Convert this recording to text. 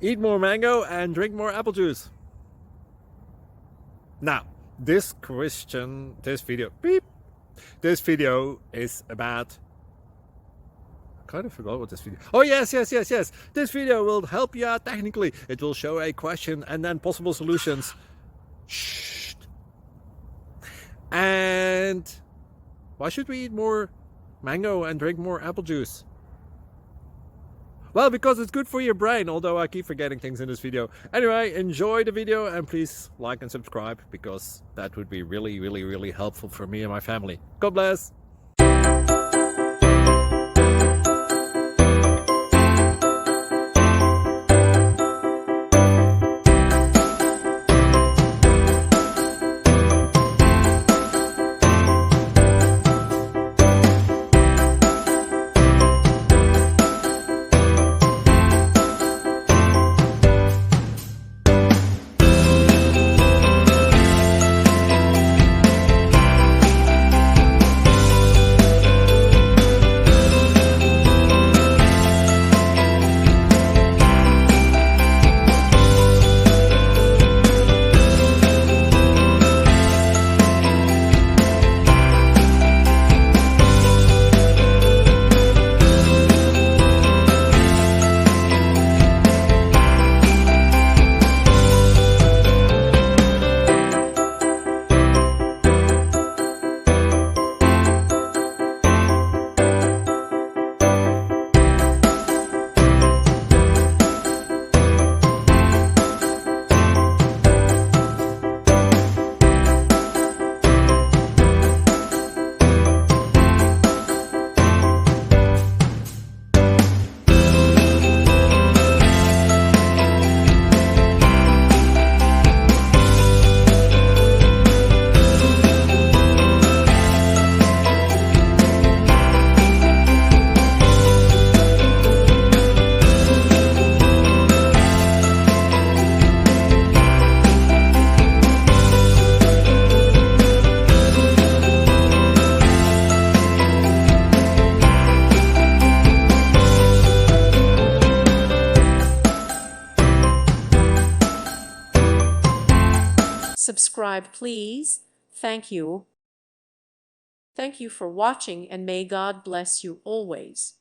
Eat more mango and drink more apple juice. Now, this video is about, I kind of forgot what this video. Oh yes. This video will help you out technically. It will show a question and then possible solutions. Shh. And why should we eat more mango and drink more apple juice? Well, because it's good for your brain, although I keep forgetting things in this video. Anyway, enjoy the video and please like and subscribe, because that would be really helpful for me and my family. God bless! Subscribe, please. Thank you. Thank you for watching, and may God bless you always.